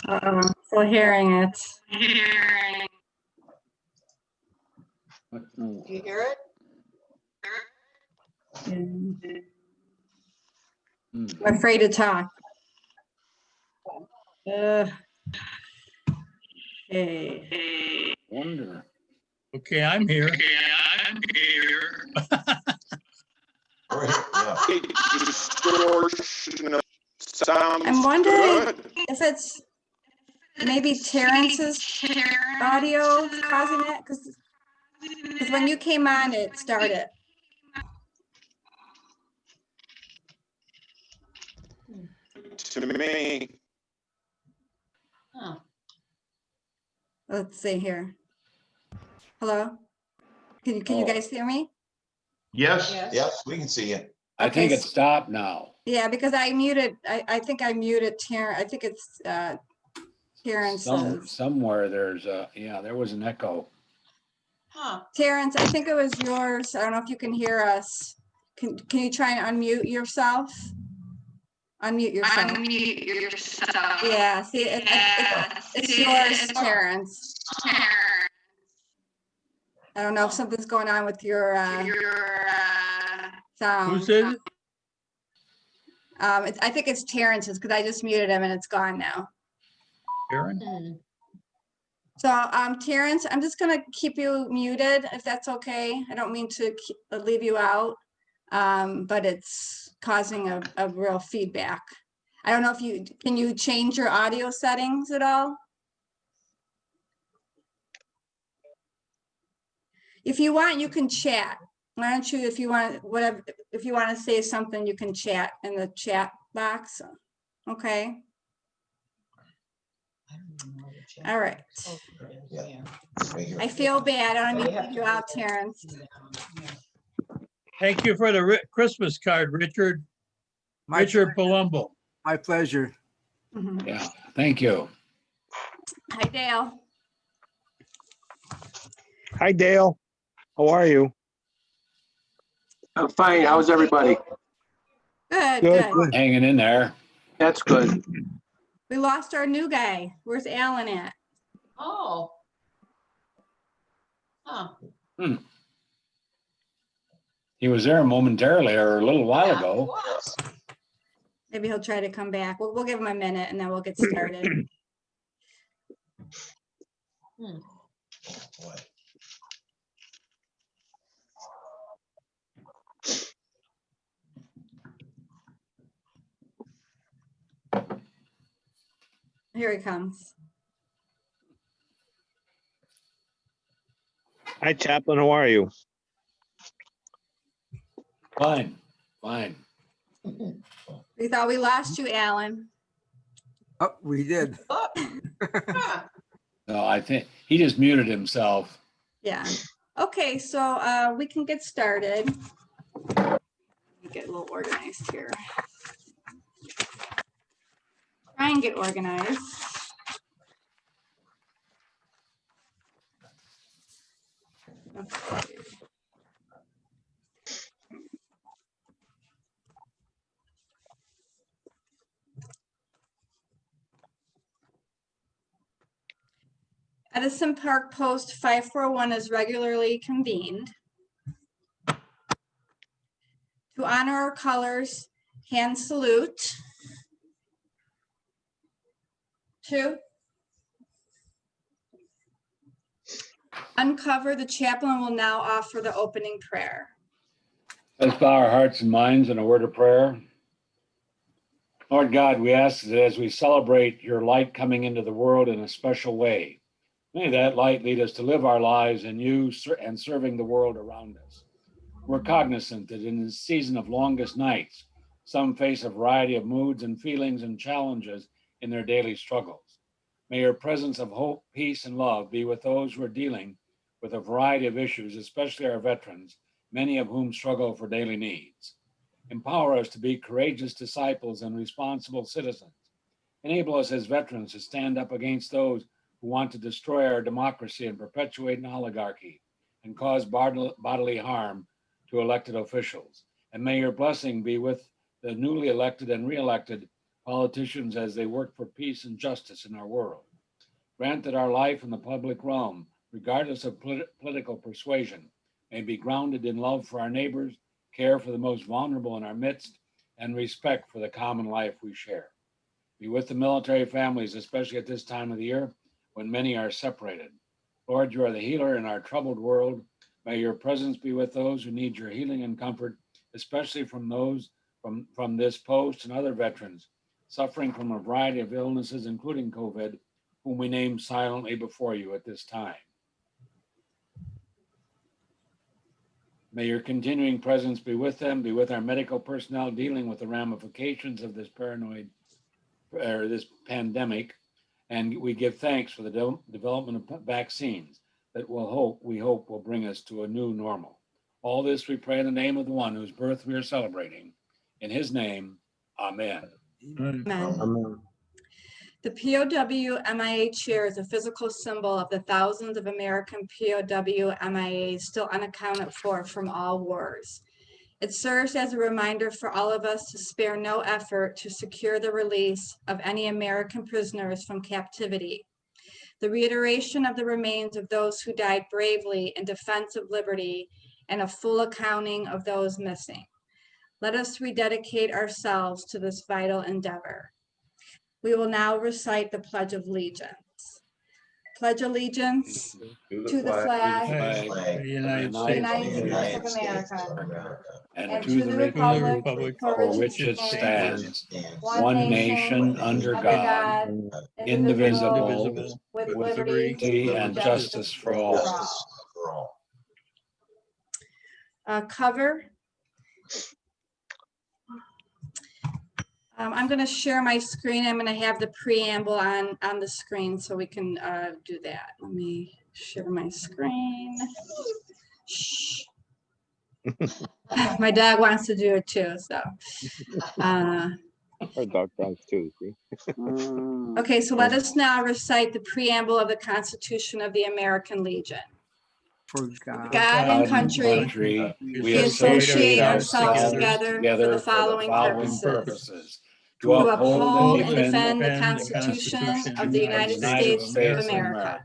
Still hearing it. Do you hear it? I'm afraid to talk. Okay. Wonder. Okay, I'm here. I'm wondering if it's maybe Terrence's audio causing it, because when you came on, it started. To me. Oh, Let's see here. Hello? Can you guys hear me? Yes. yes. Yes, we can see you. I think Okay, it stopped now. Yeah, because I muted, I think I muted Terrence. I think it's Terrence's. Somewhere there's a, yeah, there was an echo. Huh. Terrence, I think it was yours. I don't know if you can hear us. Can you try and unmute yourself? Unmute yourself. Unmute yourself. Yeah, see, it's yours, Terrence. I don't know if something's going on with your sound. Who said it? I think it's Terrence's because I just muted him and it's gone now. Karen? Hmm. So, Terrence, I'm just gonna keep you muted if that's okay. I don't mean to leave you out, but it's causing a real feedback. I don't know if can you change your audio settings at all? If you want, you can chat. Why don't you, if you want, whatever, if you want to say something, you can chat in the chat box. Okay, all right. Yeah. Right here. I feel bad. I don't mean to leave you out, Terrence. Thank you for the Christmas card, Richard. My Richard Palumbo. My pleasure. Mhm. Yeah, thank you. Hi, Dale. Hi, Dale. How are you? I'm fine. How's everybody? Good, Good, good. good. Hanging in there. That's good. We lost our new guy. Where's Alan at? Oh. Huh. He was there momentarily or a little while Yeah, ago. it was. Maybe he'll try to come back. We'll give him a minute and then we'll get started. Hmm. Boy. Here he comes. Hi, Chaplain. How are you? Fine, fine. We thought we lost you, Alan. Oh, we did. Oh. Huh. No, I think he just muted himself. Yeah. Okay, so we can get started. Let me get a little organized here. Try and get organized. Okay. Edison Park Post 541 is regularly convened. To honor our colors, hand salute. 2. Uncover, the chaplain will now offer the opening prayer. Let's bow our hearts and minds in a word of prayer. Lord God, we ask that as we celebrate your light coming into the world in a special way, may that light lead us to live our lives in you and serving the world around us. We're cognizant that in this season of longest nights, some face a variety of moods and feelings and challenges in their daily struggles. May your presence of hope, peace, and love be with those who are dealing with a variety of issues, especially our veterans, many of whom struggle for daily needs. Empower us to be courageous disciples and responsible citizens. Enable us as veterans to stand up against those who want to destroy our democracy and perpetuate an oligarchy and cause bodily harm to elected officials. And may your blessing be with the newly elected and re-elected politicians as they work for peace and justice in our world. Grant that our life in the public realm, regardless of political persuasion, may be grounded in love for our neighbors, care for the most vulnerable in our midst, and respect for the common life we share. Be with the military families, especially at this time of the year when many are separated. Lord, you are the healer in our troubled world. May your presence be with those who need your healing and comfort, especially from those from this post and other veterans suffering from a variety of illnesses, including COVID, whom we name silently before you at this time. May your continuing presence be with them, be with our medical personnel dealing with the ramifications of this this pandemic. And we give thanks for the development of vaccines that we hope will bring us to a new normal. All this we pray in the name of the one whose birth we are celebrating. In his name, amen. Amen. Amen. The POW MIA chair is a physical symbol of the thousands of American POW MIAs still unaccounted for from all wars. It serves as a reminder for all of us to spare no effort to secure the release of any American prisoners from captivity. The reiteration of the remains of those who died bravely in defense of liberty and a full accounting of those missing. Let us rededicate ourselves to this vital endeavor. We will now recite the Pledge of Allegiance. Pledge allegiance to the flag Flag The of the United of the States United of States America. of America and and to the republic for which it stands, one nation under God, indivisible, indivisible, with with liberty liberty and justice for all. Cover. I'm going to share my screen. I'm going to have the preamble on the screen so we can do that. Let me share my screen. Shh. My dog wants to do it too, so. Our dog does too, see? Okay, so let us now recite the preamble of the Constitution of the American Legion. For God. God and country, we associate ourselves together for the following purposes. To uphold and defend the Constitution of the United States of America.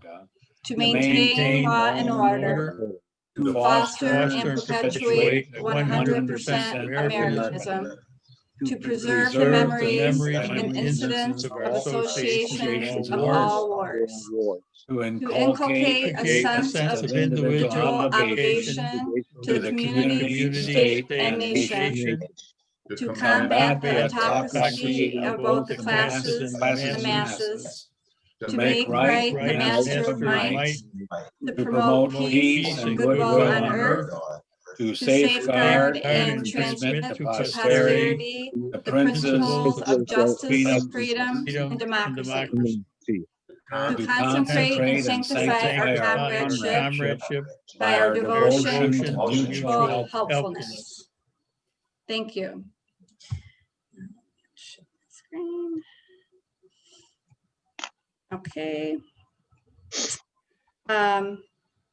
To maintain law and order. To foster and perpetuate 100% Americanism. To preserve the memories and incidents of associations of all wars. To To inculcate inculcate a sense of individual obligation to the community, state, and nation. To combat the autocracy of both the classes and the masses. To make right the master of might. To promote peace and goodwill on earth. to To safeguard and transmit transmit to to posterity posterity the the principles of justice, freedom, freedom, and democracy. to To concentrate and sanctify our comradeship by our devotion to mutual helpfulness. Thank you. Screen. Okay.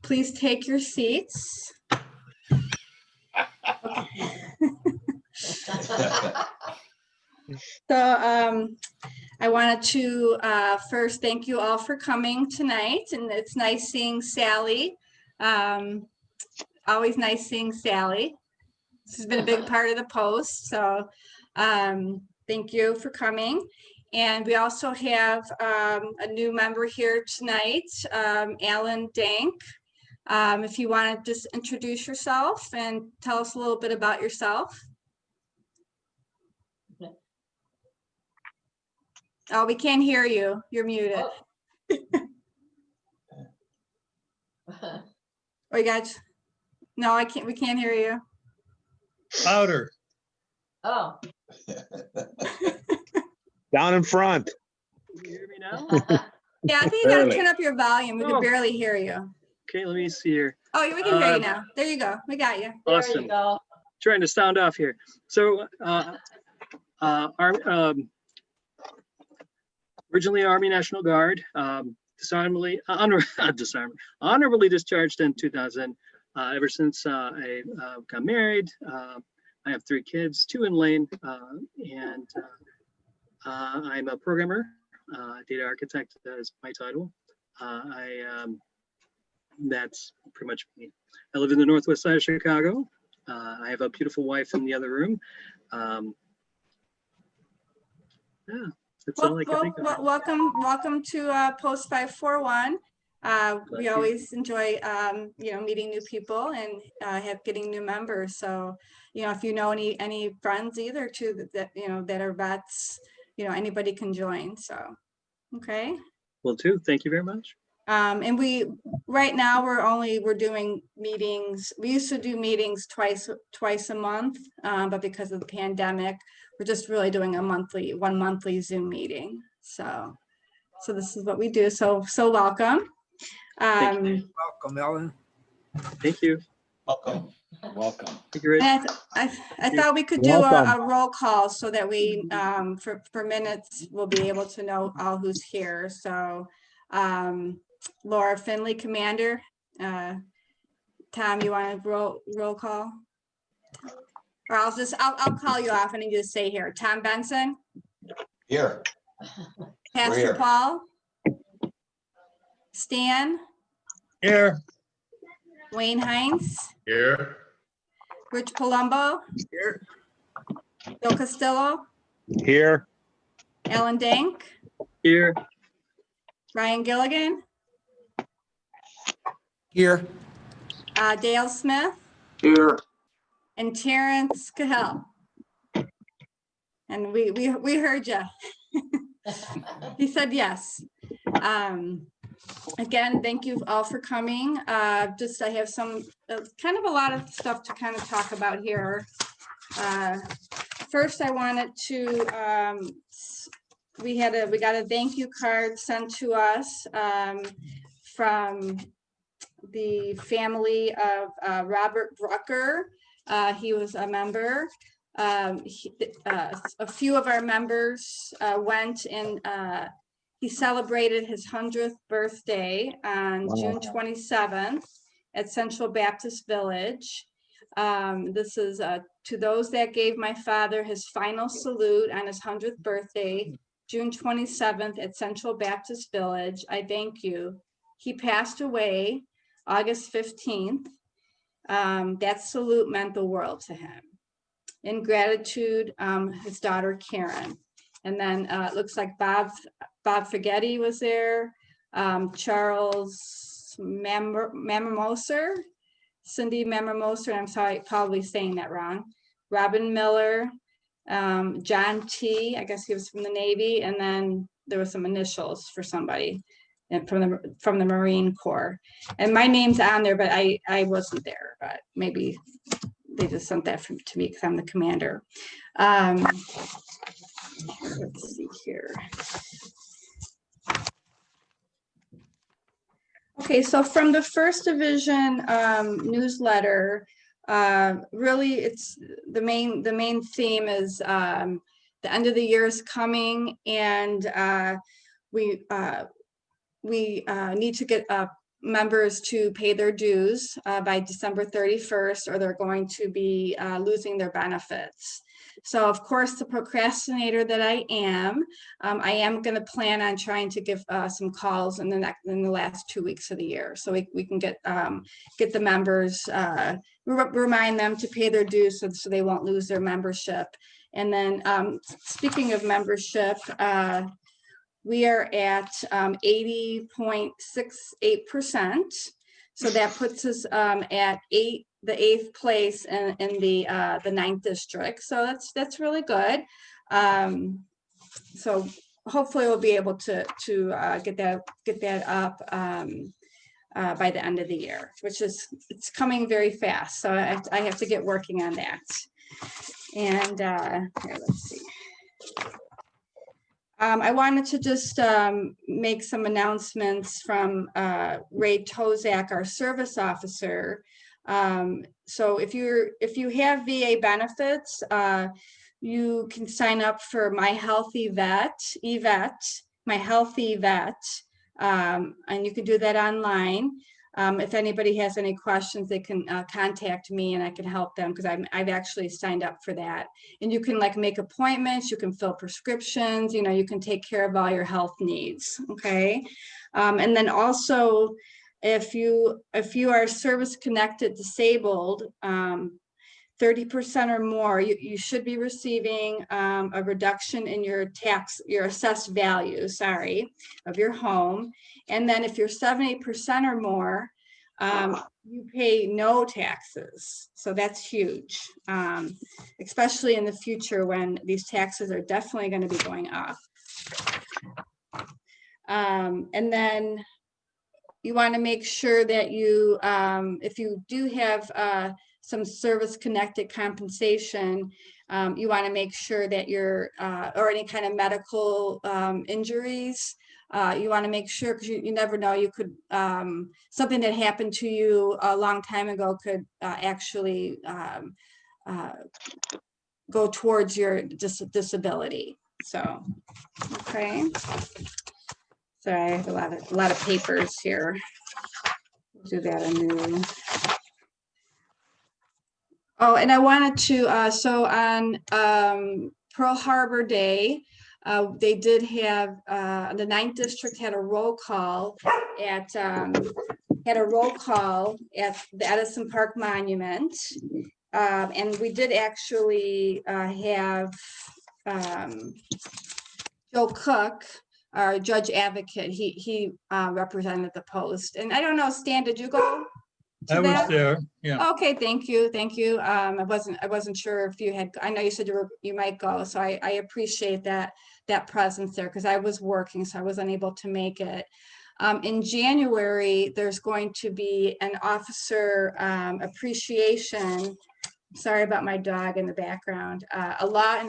Please take your seats. So I wanted to first thank you all for coming tonight, and it's nice seeing Sally. Always nice seeing Sally. This has been a big part of the post, so thank you for coming. And we also have a new member here tonight, Alan Dank. If you want to just introduce yourself and tell us a little bit about yourself. Oh, we can't hear you. You're muted. Oh, you guys. No, I can't. We can't hear you. Louder. Oh. Down in front. Can you hear me now? Yeah, I think you gotta Barely. turn up your volume. We Oh. can barely hear you. Okay, let me see here. Oh, we can hear you now. There you go. We got you. There Awesome. you go. Trying to sound off here. So, originally Army National Guard, honorably discharged in 2000. Ever since I got married, I have 3 kids, 2 in Lane, and I'm a programmer, data architect is my title. That's pretty much me. I live in the northwest side of Chicago. I have a beautiful wife in the other room. Yeah, that's all I can think of. Welcome to Post 541. We always enjoy, meeting new people and getting new members. So, if you know any friends either too that that are vets, anybody can join. So, okay. Will do. Thank you very much. And right now we're doing meetings. We used to do meetings twice a month, but because of the pandemic, we're just really doing one monthly Zoom meeting. So this is what we do. So welcome. Thank you. Welcome, Ellen. Thank you. Welcome. Welcome. Thank you, Rich. And I thought we could do Welcome. a roll call so that we, for minutes, we'll be able to know all who's here. So, Laura Finley, Commander. Tom, you want to roll call? Or I'll call you off and you just say here. Tom Benson, Here. Pastor here. Paul, Stan, Here. Wayne Hines, Here. Rich Palumbo, Here. Bill Castillo, Here. Alan Dank, Here. Ryan Gilligan, Here. Dale Smith, Here. and Terrence Cahill. And we heard you. He said yes. Again, thank you all for coming. I have some kind of a lot of stuff to kind of talk about here. First, I wanted to we got a thank you card sent to us from the family of Robert Brucker. He was a member. A few of our members went and he celebrated his 100th birthday on June 27th at Central Baptist Village. This is to those that gave my father his final salute on his 100th birthday, June 27th at Central Baptist Village. I thank you. He passed away August 15th. That salute meant the world to him. In gratitude, his daughter Karen. And then it looks like Bob Fagetti was there, Charles Mamamoser, Cindy Mamamoser, I'm sorry, probably saying that wrong, Robin Miller, John T, I guess he was from the Navy, and then there were some initials for somebody and from the Marine Corps. And my name's on there, but I wasn't there, but maybe they just sent that to me because I'm the commander. Let's see here. Okay, so from the First Division newsletter, really it's the main theme is the end of the year is coming, and we need to get members to pay their dues by December 31st, or they're going to be losing their benefits. So of course, the procrastinator that I am going to plan on trying to give some calls in the last 2 weeks of the year, so we can get the members, remind them to pay their dues so they won't lose their membership. And then speaking of membership, we are at 80.68%. So that puts us at the 8th place in the 9th district. So that's really good. So hopefully we'll be able to get that up by the end of the year, it's coming very fast. So I have to get working on that. And here, let's see. I wanted to just make some announcements from Ray Tozak, our service officer. So if you have VA benefits, you can sign up for My Healthy Vet, My Healthy Vet, and you can do that online. If anybody has any questions, they can contact me and I can help them because I've actually signed up for that. And you can like make appointments, you can fill prescriptions, you know, you can take care of all your health needs, okay? And then also, if you are service connected disabled, 30% or more, you should be receiving a reduction in your assessed value, of your home. And then if you're 70% or more, you pay no taxes. So that's huge, especially in the future when these taxes are definitely going to be going up. And then you want to make sure that you, if you do have some service connected compensation, you want to make sure that you're, or any kind of medical injuries, you want to make sure, because you never know, you could, something that happened to you a long time ago could actually go towards your disability. So, okay. So I have a lot of papers here. Do that anew. Oh, and I wanted to, so on Pearl Harbor Day, they did have, the 9th District had a roll call at, the Edison Park Monument. And we did actually have Joe Cook, our judge advocate, he represented the post. And I don't know, Stan, did you go to I was that? there, yeah. Okay, thank you, thank you. I wasn't sure if you had, I know you said you might go, so I appreciate that presence there because I was working, so I was unable to make it. In January, there's going to be an officer appreciation. Sorry about my dog in the background. A law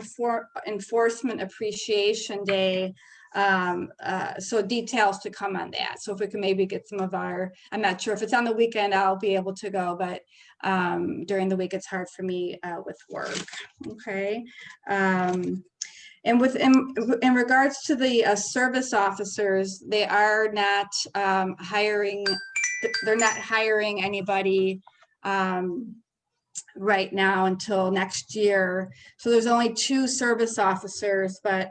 enforcement appreciation day. So details to come on that. So if we can maybe get some of our, I'm not sure if it's on the weekend, I'll be able to go, but during the week, it's hard for me with work. Okay. And in regards to the service officers, they are not hiring, they're not hiring anybody right now until next year. So there's only 2 service officers, but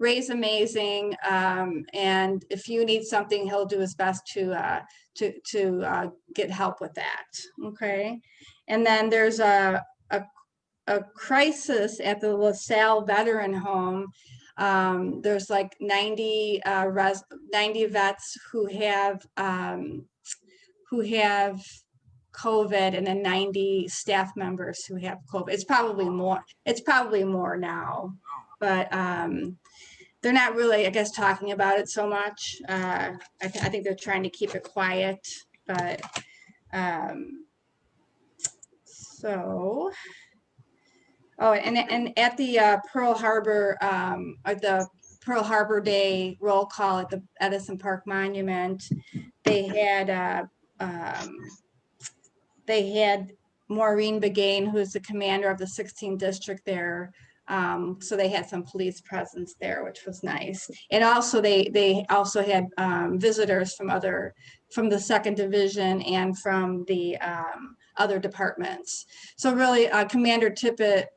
Ray's amazing, and if you need something, he'll do his best to get help with that. Okay, and then there's a crisis at the LaSalle Veteran Home. There's like 90 vets who have COVID, and then 90 staff members who have COVID. It's probably more. It's probably more now, but they're not really, I guess, talking about it so much. I think they're trying to keep it quiet, but so. Oh, and at the Pearl Harbor, at the Pearl Harbor Day roll call at the Edison Park Monument, they had Maureen Begain, who's the commander of the 16th district there. So they had some police presence there, which was nice. And also they also had visitors from the 2nd Division and from the other departments. So really, Commander Tippett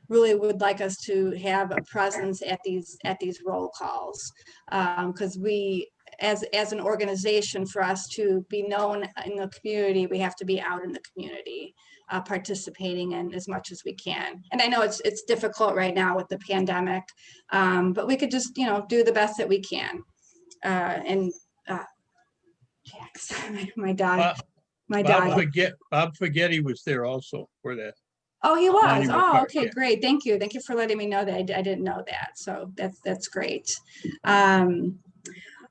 really would like us to have a presence at these roll calls, because we, as an organization, for us to be known in the community, we have to be out in the community, participating in as much as we can. And I know it's difficult right now with the pandemic, but we could just, do the best that we can. And Jax, my dog, Bob Forgetti was there also for that. Oh, he was. Monument Oh, Park, okay, yeah. great. Thank you. Thank you for letting me know that. I didn't know that. So that's great.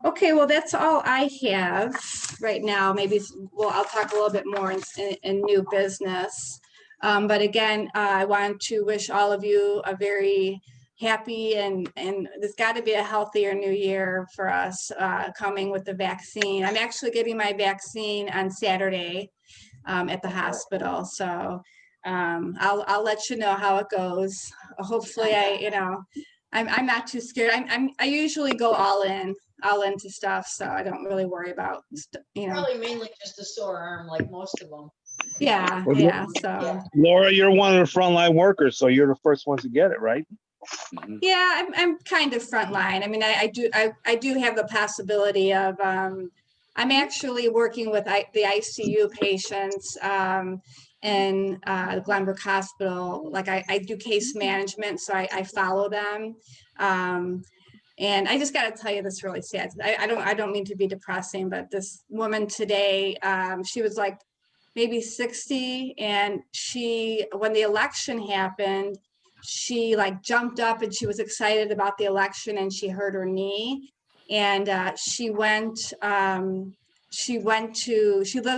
Okay, well, that's all I have right now. Maybe, I'll talk a little bit more in new business. But again, I want to wish all of you a very happy and there's got to be a healthier new year for us coming with the vaccine. I'm actually getting my vaccine on Saturday at the hospital. So I'll let you know how it goes. Hopefully I'm not too scared. I usually go all in. all into stuff, so I don't really worry about, Probably mainly just a sore arm, like most of them. yeah, Well, yeah, so. Yeah. Laura, you're one of the frontline workers, so you're the first ones to get it, right? Mhm. Yeah, I'm kind of frontline. I mean, I do have the possibility of, I'm actually working with the ICU patients in Glenbrook Hospital. Like I do case management, so I follow them. And I just got to tell you this really sad. I don't mean to be depressing, but this woman today, she was like maybe 60, and when the election happened, she like jumped up and she was excited about the election, and she hurt her knee, and she lives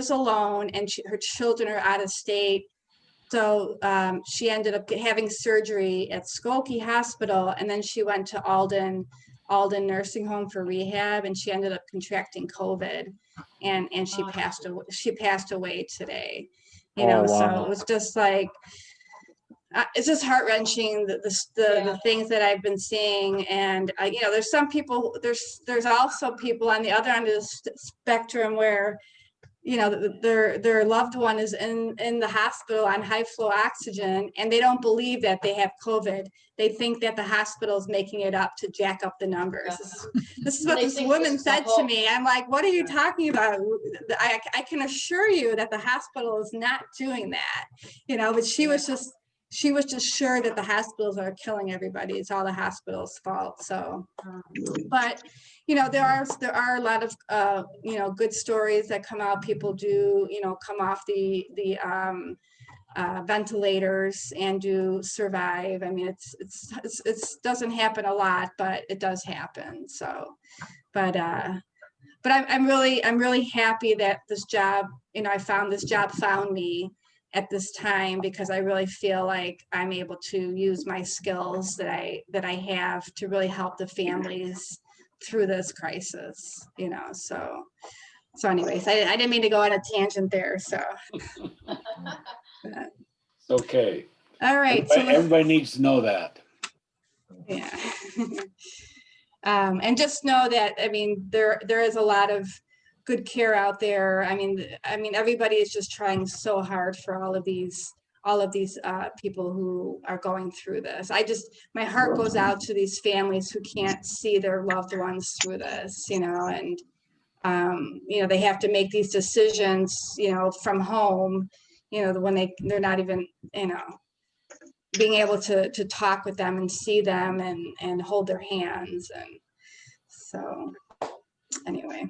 alone, and her children are out of state. So she ended up having surgery at Skokie Hospital, and then she went to Alden Nursing Home for rehab, and she ended up contracting COVID, and she Oh, passed away. She passed away today. Oh, So wow. it was just like it's just heart wrenching the Yeah. things that I've been seeing, and there's some people. There's also people on the other end of the spectrum where their loved one is in the hospital on high flow oxygen, and they don't believe that they have COVID. They think that the hospital is making it up to jack up the numbers. This is what They this think woman this is a said to hoax. me. I'm like, what are you talking about? I can assure you that the hospital is not doing that, but she was just sure that the hospitals are killing everybody. It's all the hospital's fault. So, but there are a lot of good stories that come out. People do come off the ventilators and do survive. I mean, it's doesn't happen a lot, but it does happen. So, but I'm really happy that this job, I found this job found me at this time, because I really feel like I'm able to use my skills that I have to really help the families through this crisis, so anyways, I didn't mean to go on a tangent there, so. But, It's okay. all right, so Everybody needs to know that. yeah. And just know that, I mean, there is a lot of good care out there. I mean, everybody is just trying so hard for all of these people who are going through this. My heart goes out to these families who can't see their loved ones through this, and they have to make these decisions, from home, when they're not even, being able to talk with them and see them and hold their hands. And so anyway,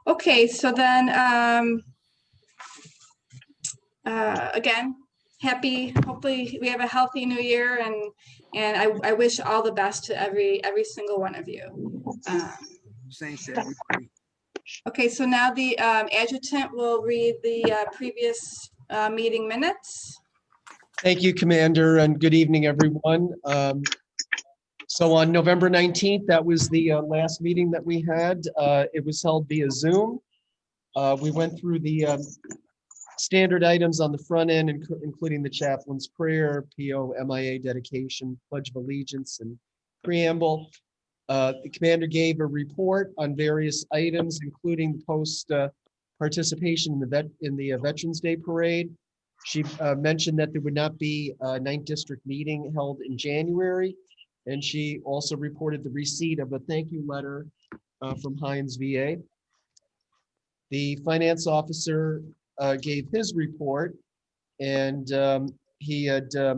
okay, so then again, hopefully we have a healthy new year, and I wish all the best to every single one of you. Same to everybody. Okay, so now the adjutant will read the previous meeting minutes. Thank you, Commander, and good evening, everyone. So on November 19th, that was the last meeting that we had. It was held via Zoom. We went through the standard items on the front end, including the chaplain's prayer, PO, MIA dedication, Pledge of Allegiance, and preamble. The commander gave a report on various items, including post participation in the Veterans Day Parade. She mentioned that there would not be a 9th District meeting held in January. And she also reported the receipt of a thank you letter from Heinz VA. The finance officer gave his report, and he had, I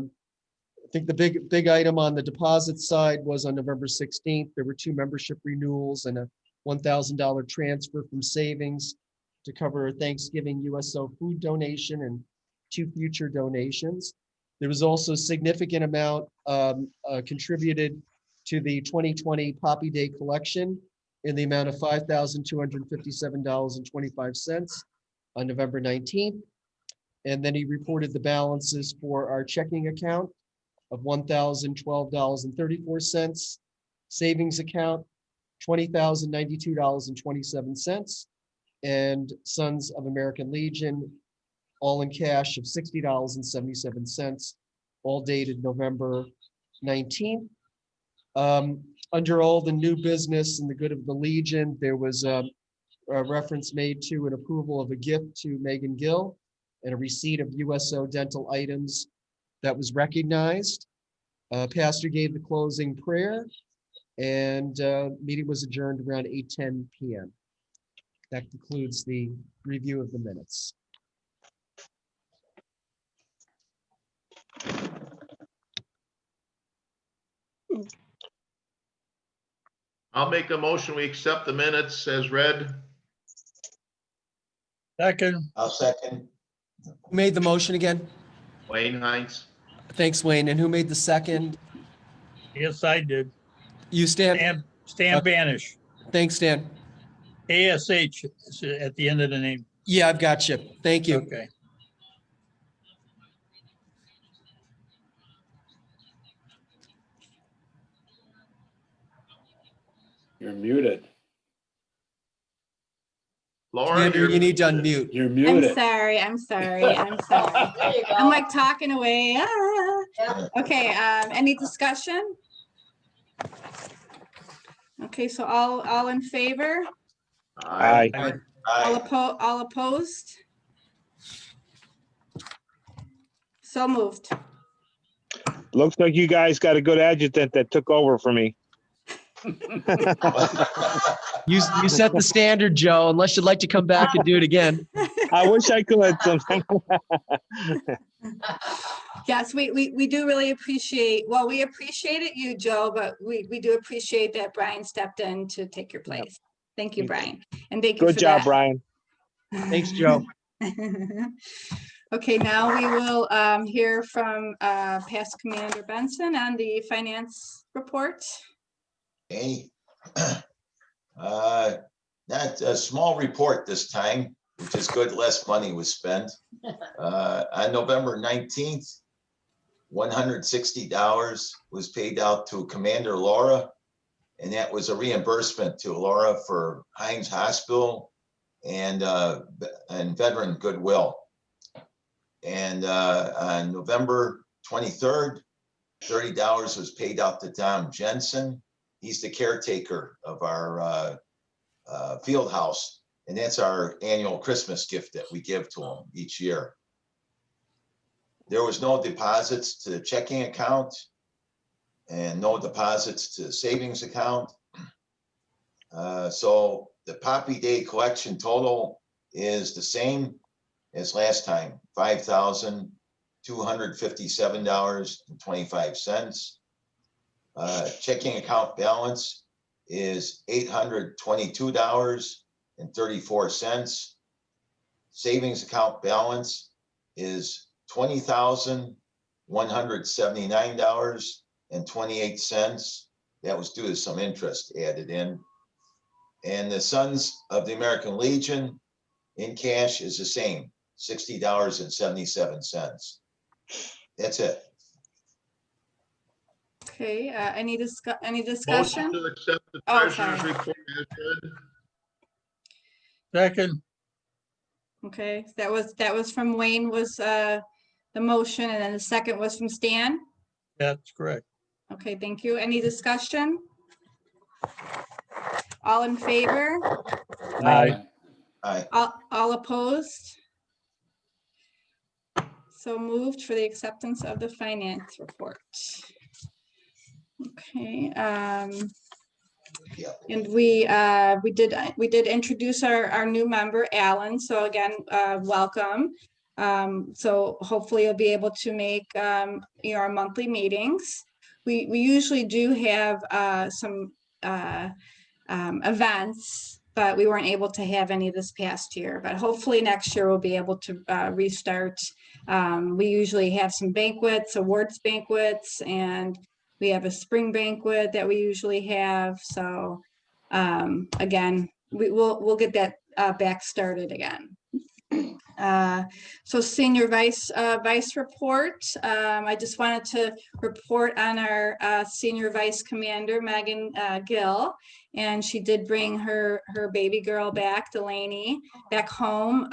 think the big item on the deposit side was on November 16th. There were 2 membership renewals and a $1,000 transfer from savings to cover a Thanksgiving USO food donation and 2 future donations. There was also a significant amount contributed to the 2020 Poppy Day collection in the amount of $5,257.25 on November 19th. And then he reported the balances for our checking account of $1,012.34, savings account $20,092.27, and Sons of American Legion, all in cash of $60.77, all dated November 19th. Under old and new business and the good of the Legion, there was a reference made to an approval of a gift to Megan Gill and a receipt of USO dental items that was recognized. Pastor gave the closing prayer, and meeting was adjourned around 8:10 p.m. That concludes the review of the minutes. I'll make a motion. We accept the minutes as read. Second, I'll second. Who made the motion again? Wayne Hines. Thanks, Wayne. And who made the second? yes, I did. You, Stan? Stan Okay. Banish, Thanks, Stan. ASH is at the end of the name. Yeah, I've got you. Thank you. Okay. You're muted. Laura, Andrew, you need to unmute. You're I'm muted. sorry, I'm sorry, I'm sorry. There you go. I'm like talking away. Ah. Yeah. Okay, any discussion? Okay, so all in favor? Aye. All opposed? So moved. Looks like you guys got a good adjutant that took over for me. You set the standard, Joe, unless you'd like to come back and do it again. I wish I could. Yes, we do really appreciate, well, we appreciated you, Joe, but we do appreciate that Brian stepped in to take your place. Thank you, Brian. And thank you Good for job, that. Brian. Thanks, Joe. Okay, now we will hear from past Commander Benson on the finance report. Hey, not a small report this time, which is good. Less money was spent. On November 19th, $160 was paid out to Commander Laura, and that was a reimbursement to Laura for Hines Hospital and Veteran Goodwill. And on November 23rd, $30 was paid out to Tom Jensen. He's the caretaker of our field house, and that's our annual Christmas gift that we give to him each year. There was no deposits to the checking account and no deposits to the savings account. So the Poppy Day collection total is the same as last time, $5,257.25. Checking account balance is $822.34. Savings account balance is $20,179.28. That was due to some interest added in. And the Sons of the American Legion in cash is the same, $60.77. That's it. Okay, any Motion discussion? to accept the Oh, treasurer's sorry. report as read. Second, Okay, that was from Wayne was the motion, and then the second was from Stan. that's correct. Okay, thank you. Any discussion? All in favor? Aye. Aye. All opposed? So moved for the acceptance of the finance report. Okay, Yeah. and we did introduce our new member, Alan. So again, welcome. So hopefully you'll be able to make our monthly meetings. We usually do have some events, but we weren't able to have any this past year. But hopefully next year we'll be able to restart. We usually have some banquets, awards banquets, and we have a spring banquet that we usually have. So again, we'll get that back started again. So senior vice report. I just wanted to report on our senior vice commander, Megan Gill, and she did bring her baby girl back, Delaney, back home.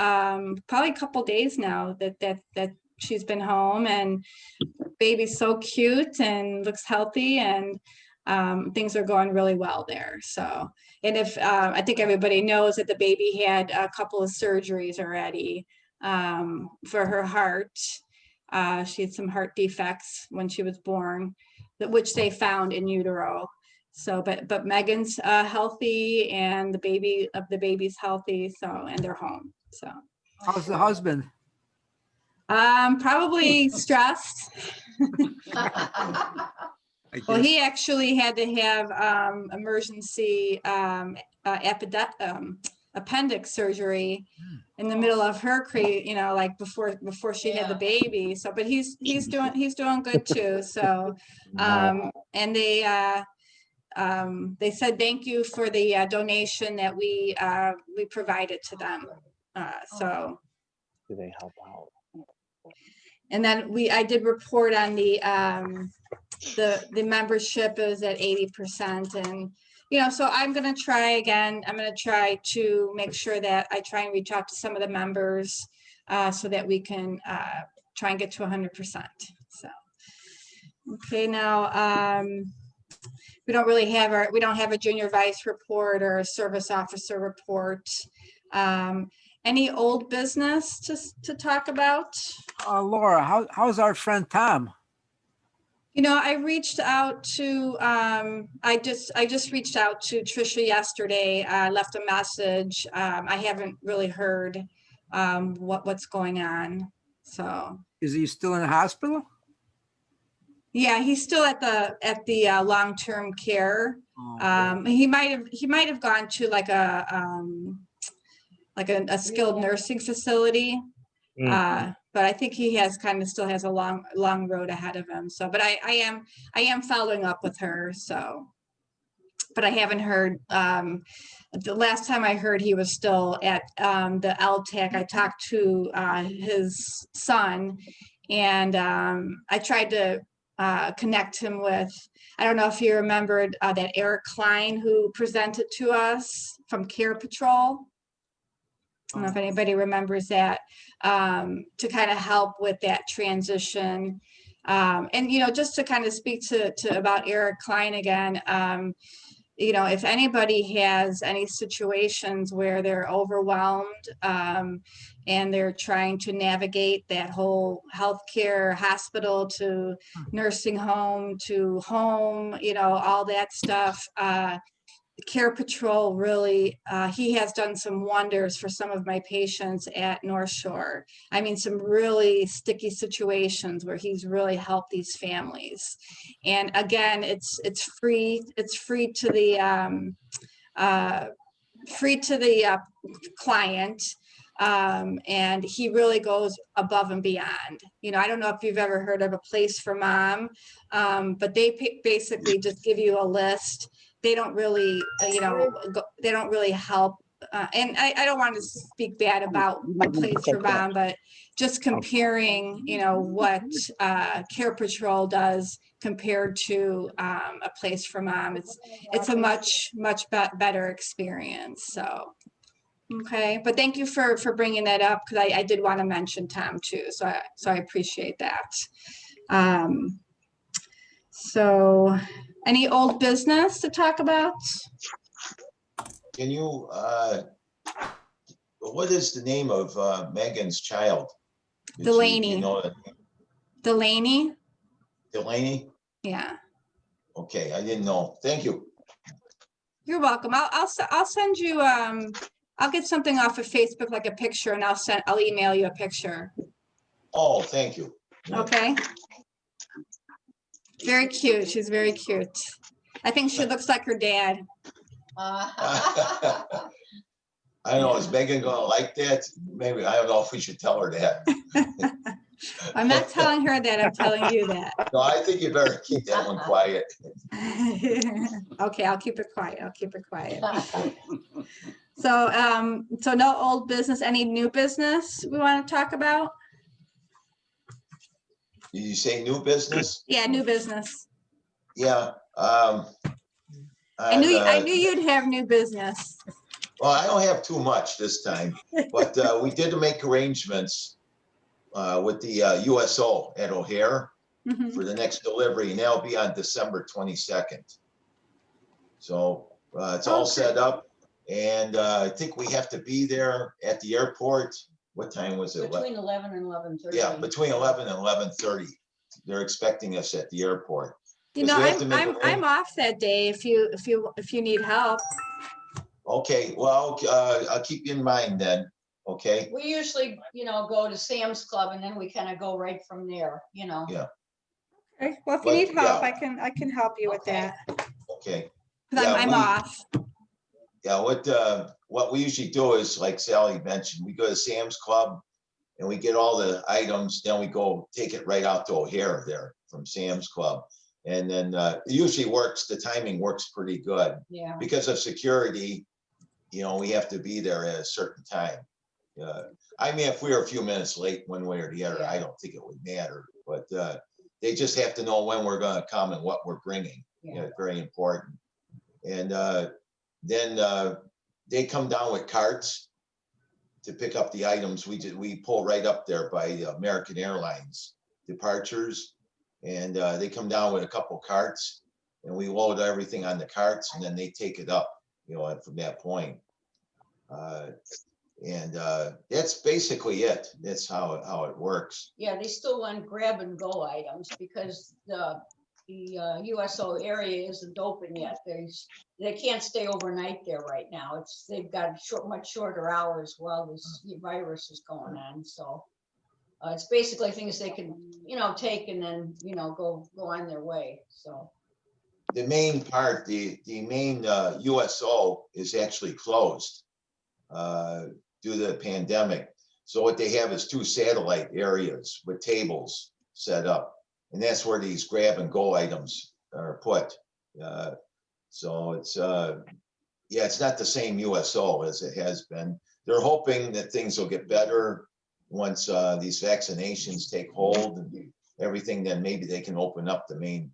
Probably a couple days now that she's been home, and baby's so cute and looks healthy, and things are going really well there. So, and if I think everybody knows that the baby had a couple of surgeries already for her heart. She had some heart defects when she was born, which they found in utero. So, but Megan's healthy, and the baby's healthy. So, and they're home. So, How's the husband? probably stressed. I Well, guess. he actually had to have emergency appendix surgery in the middle of her like before she had the baby. So, but he's doing good too. So, and they said thank you for the donation that we provided to them. So. Do they help out? And then I did report on the membership is at 80%, and so I'm going to try again. I'm going to try to make sure that I try and reach out to some of the members so that we can try and get to 100%. So, okay, now we don't have a junior vice report or a service officer report. Any old business to talk about? Laura, how's our friend Tom? I reached out to, I just reached out to Trisha yesterday. I left a message. I haven't really heard what's going on. So. Is he still in the hospital? Yeah, he's still at the long-term care. Oh, He might have gone to like a skilled nursing facility. But I think he still has a long road ahead of him. So, but I am following up with her. So, but I haven't heard, the last time I heard he was still at the LTAC. I talked to his son, and I tried to connect him with, I don't know if you remembered that Eric Klein who presented to us from Care Patrol. I don't know if anybody remembers that, to kind of help with that transition. And, just to kind of speak to about Eric Klein again, if anybody has any situations where they're overwhelmed and they're trying to navigate that whole healthcare, hospital to nursing home to home, all that stuff, Care Patrol really, he has done some wonders for some of my patients at North Shore. I mean, some really sticky situations where he's really helped these families. And again, it's free. It's free to the client. And he really goes above and beyond. I don't know if you've ever heard of A Place for Mom, but they basically just give you a list. They don't really, they don't really help. And I don't want to speak bad about A Place for Mom, but just comparing, what Care Patrol does compared to A Place for Mom, it's a much better experience. So, okay, but thank you for bringing that up, because I did want to mention Tom too. So I appreciate that. So. Any old business to talk about? Can you, what is the name of Megan's child? Delaney. You know that? Delaney? Delaney? Yeah. Okay, I didn't know. Thank you. You're welcome. I'll send you, I'll get something off of Facebook, like a picture, and I'll email you a picture. Oh, thank you. Okay. Very cute. She's very cute. I think she looks like her dad. I don't know, is Megan gonna like that? Maybe, I don't know if we should tell her that. I'm not telling her that, I'm telling you that. No, I think you better keep that one quiet. Okay, I'll keep it quiet. I'll keep it quiet. So, so no old business, any new business we want to talk about? Did you say new business? Yeah, new business. Yeah. I knew you'd have new business. Well, I don't have too much this time, but we did make arrangements with the USO at O'Hare Mhm. for the next delivery, and that'll be on December 22nd. So it's all set up, and I think we have to be there at the airport. What time was it? Between 11 and 11:30. Yeah, between 11 and 11:30. They're expecting us at the airport. You 'Cause know, we have to make I'm off that day if you need help. Okay, well, I'll keep you in mind then, okay? We usually, go to Sam's Club and then we kind of go right from there, Yeah. Okay, well, if you But, need help, yeah. I can help you with Okay. that. Okay. Cause Yeah, I'm off. Yeah, what we usually do is, like Sally mentioned, we go to Sam's Club and we get all the items, then we go take it right out to O'Hare there from Sam's Club. And then it usually works, the timing works pretty good. Yeah. Because of security, we have to be there at a certain time. I mean, if we were a few minutes late one way or the other, I don't think it would matter, but they just have to know when we're gonna come and what we're bringing. Yeah. Very important. And then they come down with carts to pick up the items. We pull right up there by American Airlines departures, and they come down with a couple carts, and we load everything on the carts, and then they take it up, from that point. And that's basically it. That's how it works. Yeah, they still want grab and go items because the USO area isn't open yet. They can't stay overnight there right now. They've got much shorter hours while this virus is going on. So it's basically things they can, take and then, go on their way. So The main part, the main USO is actually closed due to the pandemic. So what they have is 2 satellite areas with tables set up. And that's where these grab and go items are put. So it's, it's not the same USO as it has been. They're hoping that things will get better once these vaccinations take hold and everything, then maybe they can open up the main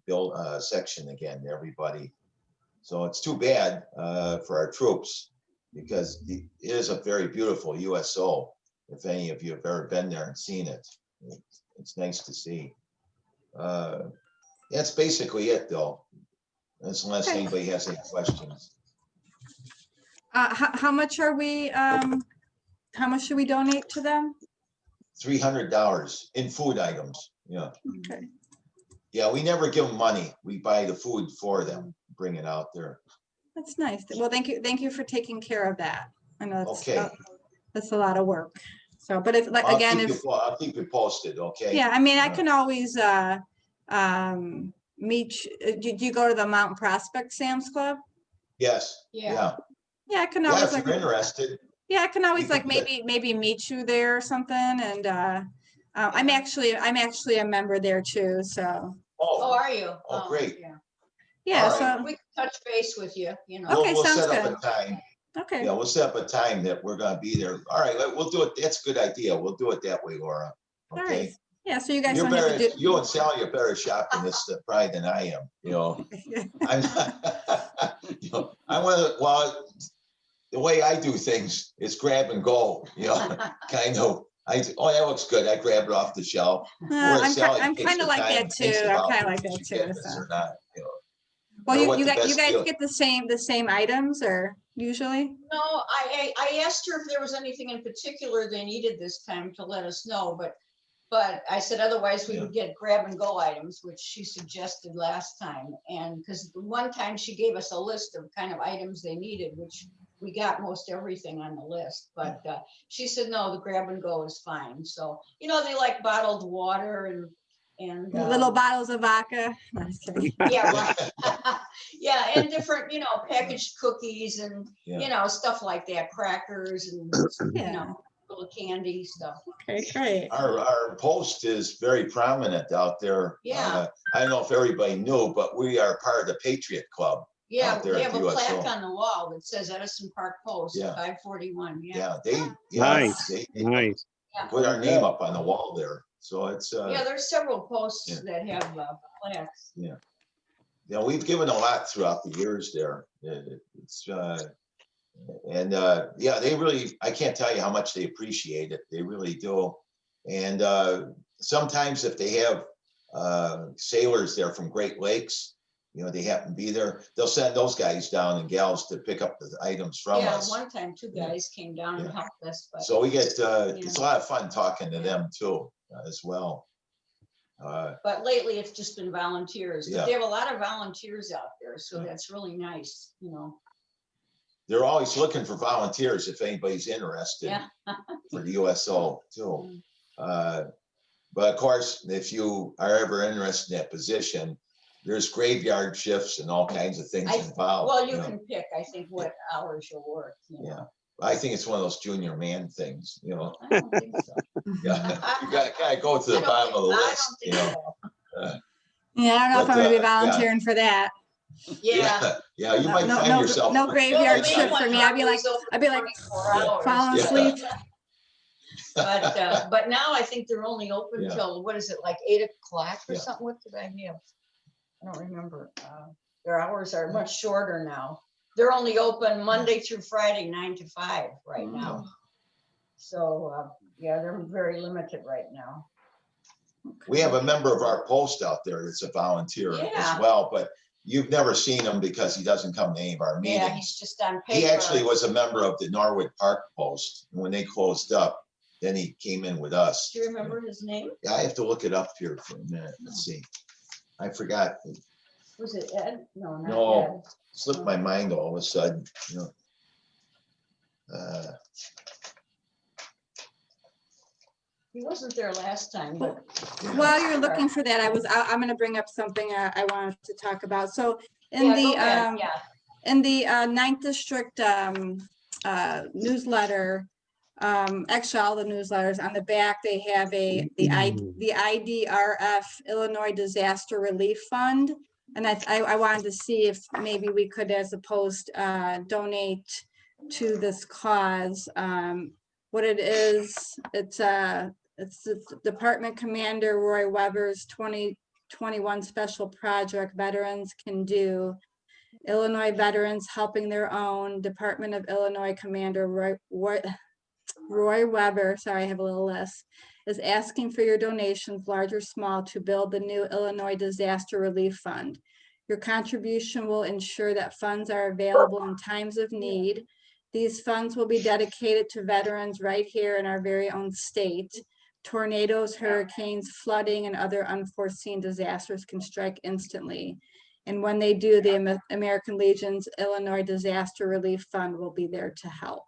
section again to everybody. So it's too bad for our troops because it is a very beautiful USO. If any of you have ever been there and seen it, it's nice to see. That's basically it though, unless anybody has any questions. How much are we, how much should we donate to them? $300 in food items. Yeah. Okay. Yeah, we never give them money. We buy the food for them, bring it out there. That's nice. Well, thank you for taking care of that. I know Okay. that's a lot of work. So, but if, like, I'll again, I'll keep you posted, okay? yeah, I mean, I can always meet, did you go to the Mountain Prospect Sam's Club? Yes, Yeah. yeah. Yeah, I can Yeah, always if you're interested. yeah, I can always we can maybe meet you there or something. And I'm actually a member there too. So Oh, are you? Oh, great. Yeah. yeah, All right. so We can touch base with you, Okay, We'll sounds set up good. a time. okay. Yeah, we'll set up a time that we're gonna be there. All right, we'll do it. That's a good idea. We'll do it that way, Laura. All right. Okay. Yeah, so you guys You're don't have better, to do. you and Sally are better shopping this probably than I am, I'm not, I want to, well, the way I do things is grab and go, kind of. Oh, that looks good. I grab it off the shelf. Whereas Sally I'm takes kind of the like time that and thinks too. I'm about kind of if like that she should get too. this So. or not, Well, or what you the guys best deal. get the same items or usually? No, I asked her if there was anything in particular they needed this time to let us know, but I said otherwise we would get grab and go items, which she suggested last time. And because the one time she gave us a list of kind of items they needed, which we got most everything on the list, but she said, no, the grab and go is fine. So, they like bottled water and Little bottles of vodka. No, I'm just kidding. yeah, right. Yeah, and different, packaged cookies and, stuff like that, crackers and, Yeah. little candy stuff. Okay, great. Our post is very prominent out there. Yeah. I don't know if everybody knew, but we are part of the Patriot Club. Yeah, out there we at have the a plaque USO. on the wall that says Edison Park Post, Yeah. 541, Yeah, Nice, they nice. put our name up on the wall there. So it's, Yeah, there's several posts Yeah. that have plaques. we've given a lot throughout the years there. It's, they really, I can't tell you how much they appreciate it. They really do. And sometimes if they have sailors there from Great Lakes, you know, they happen to be there, they'll send those guys down and gals to pick up the items from Yeah, us. one time two guys came down and Yeah. helped us, but So we get, it's a lot of fun talking to them too, as well. but lately it's just been volunteers. Yeah. But they have a lot of volunteers out there, so that's really nice, you know. They're always looking for volunteers if anybody's interested Yeah. for the USO too. But of course, if you are ever interested in that position, there's graveyard shifts and all kinds of things involved. Well, you know. can pick, I think, what hours you'll work. You know. Yeah, I think it's one of those junior man things, you know. I don't think so. Yeah, you gotta go to the bottom of the list, you know. Yeah, I don't know if But, I'm gonna be yeah. volunteering for that. Yeah. Yeah, you might No, find no, yourself. no graveyard Well, shift for me. I'd be like, 24 hours. falling Yeah. asleep. But now I think they're only open Yeah. till, what is it, like 8 o'clock or Yeah. something? What did I have? I don't remember. Their hours are much shorter now. They're only open Monday through Friday, 9 to 5 right now. So, yeah, they're very limited right now. We have a member of our post out there that's a volunteer Yeah. as well, but you've never seen him because he doesn't come to any of our Yeah, he's meetings. just on paper. He actually was a member of the Norwood Park Post. And when they closed up, then he came in with us. Do you remember his name? Yeah, I have to look it up here for a minute. Let's see. I forgot. Was it Ed? No, not No, Ed. slipped my mind all of a sudden, you know. He wasn't there last time, but. While you're looking for that, I'm gonna bring up something I wanted to talk about. So in Yeah, the, go ahead, yeah. in the 9th District newsletter, actually all the newsletters, on the back, they have the IDRF, Illinois Disaster Relief Fund. And I wanted to see if maybe we could, as a post, donate to this cause. What it is, it's the Department Commander Roy Weber's 2021 special project Veterans Can Do. Illinois veterans helping their own. Department of Illinois Commander Roy Weber, sorry, I have a little list, is asking for your donations, large or small, to build the new Illinois Disaster Relief Fund. Your contribution will ensure that funds are available in times of need. These funds will be dedicated to veterans right here in our very own state. Tornadoes, hurricanes, flooding, and other unforeseen disasters can strike instantly. And when they do, the American Legion's Illinois Disaster Relief Fund will be there to help.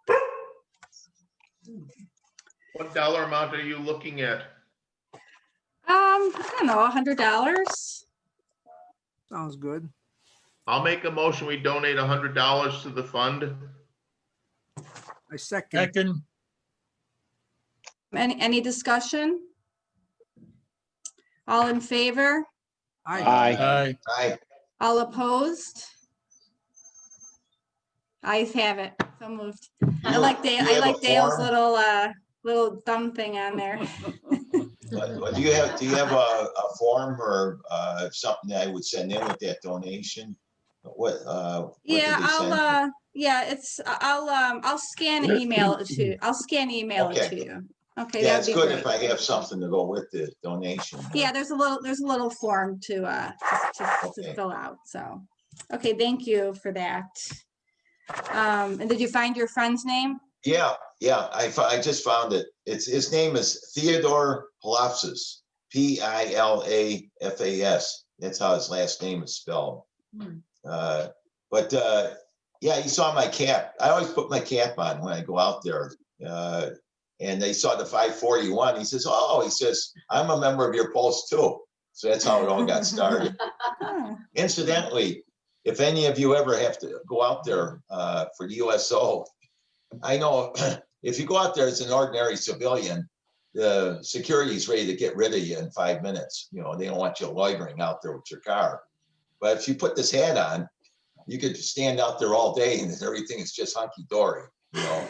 What dollar amount are you looking at? I don't know, $100. Sounds good. I'll make a motion. We donate $100 to the fund. I second. Second, Any discussion? All in favor? Aye. aye. Hi, All opposed? Ayes have it. So moved. I like you have a Dale's form? little thumb thing on there. Do you have a form or something that I would send in with that donation? What did Yeah, they send? I'll scan and email it to, I'll scan and email it Okay. to you. Okay, Yeah, that'd it's be good great. if I have something to go with the donation. Yeah, there's a little form to Okay. fill out, so. Okay, thank you for that. And did you find your friend's name? Yeah, I just found it. His name is Theodore Palafsis, Pilafas. That's how his last name is spelled. Yeah, he saw my cap. I always put my cap on when I go out there. And they saw the 541. He says, "Oh," he says, "I'm a member of your post too." So that's how it all got started. Oh, Incidentally, if any of you ever have to go out there for the USO, I know if you go out there as an ordinary civilian, the security is ready to get rid of you in 5 minutes. You know, they don't want you loitering out there with your car. But if you put this hat on, you could stand out there all day and everything is just hunky dory. You know,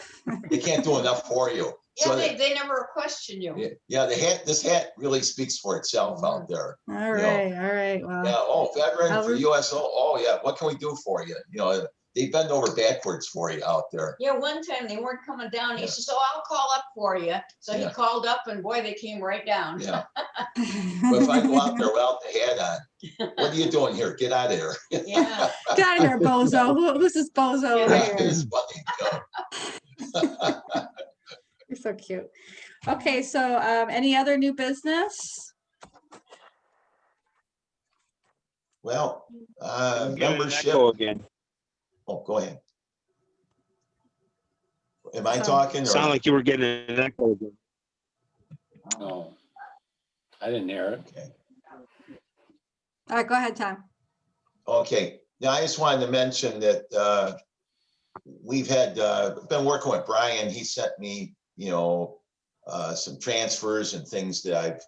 they can't do enough for you. Yeah, So they never question you. yeah, this hat really speaks for itself out there. all right, well. Yeah, oh, veteran I'll for re- USO. Oh, yeah, what can we do for you? You know, they bend over backwards for you out there. Yeah, one time they weren't coming down. He Yeah. says, "Oh, I'll call up for you." So he Yeah. called up and boy, they came right down. Yeah. But if I go out there without the hat on, What are you doing here? Get out of here. Yeah. Get out of here, bozo. Who's this bozo over Yeah. here? It's funny, you know. You're so cute. Okay, so any other new business? Well, Getting an membership. echo again. Oh, go ahead. Am I So- talking? Sound Or? like you were getting an echo again. No, I didn't hear it. Okay. All right, go ahead, Tom. Okay. Now, I just wanted to mention that we've had been working with Brian. He sent me, some transfers and things that I've,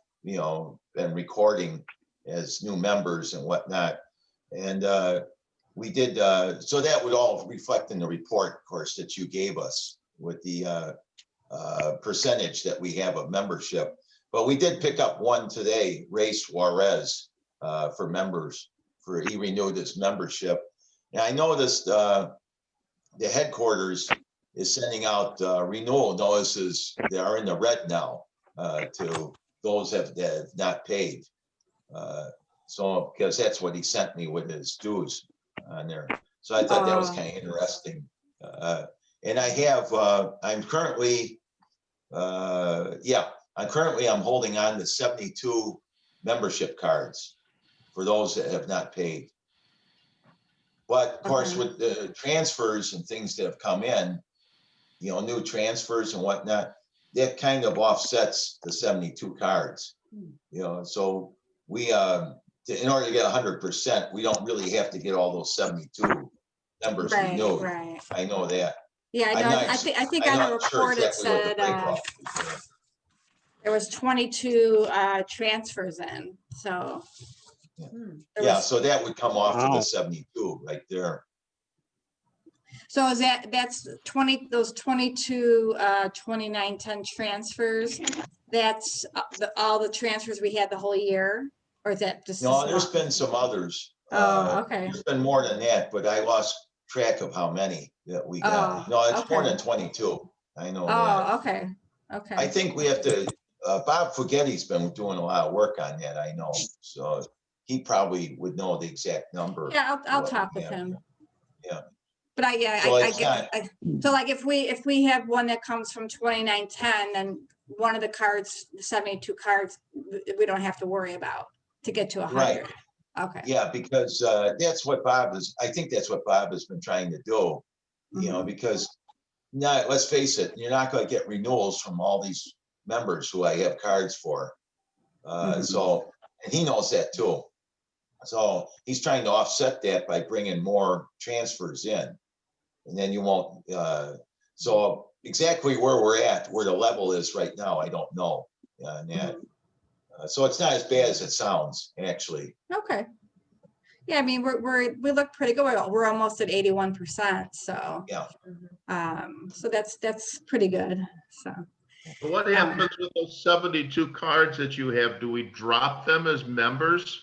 been recording as new members and whatnot. And we did, so that would all reflect in the report, of course, that you gave us with the percentage that we have of membership. But we did pick up one today, Ray Suarez, for members, he renewed his membership. And I noticed the headquarters is sending out renewal notices that are in the red now to those that have not paid. So, because that's what he sent me with his dues on there. So I thought that was kind of interesting. And I have, I'm currently holding on to 72 membership cards for those that have not paid. But of course, with the transfers and things that have come in, new transfers and whatnot, that kind of offsets the 72 cards. So we, in order to get 100%, we don't really have to get all those 72 members renewed. Right. I know that. Yeah, I I'm know. not- I think I'm on the not sure report it exactly what the said breakout is. there was 22 transfers in, so. there Yeah, was- so that would come off of Wow. the 72 right there. So is that's 20, those 22, 2910 transfers? That's all the transfers we had the whole year? Or is that just? a No, there's small- been some others. Oh, okay. There's been more than that, but I lost track of how many that we got. Oh, No, it's more okay. than 22. I know that. Oh, okay, I okay. think we have to, Bob Fugetti's been doing a lot of work on that, I know. So he probably would know the exact number. Yeah, I'll what talk we with have. him. Yeah. But So I it's get, not- so like if we have one that comes from 2910, then one of the cards, the 72 cards, we don't have to worry about to get to 100. Right. Okay. Yeah, because that's what I think that's what Bob has been trying to do, Mhm. because now, let's face it, you're not going to get renewals from all these members who I have cards for. Mhm. So, and he knows that too. So he's trying to offset that by bringing more transfers in. And then you won't, so exactly where we're at, where the level is right now, I don't know. And that, so it's not as bad as it sounds, actually. Okay. Yeah, I mean, we look pretty good. We're almost at 81%, so. Yeah. So that's pretty good, so. What happens with those 72 cards that you have? Do we drop them as members?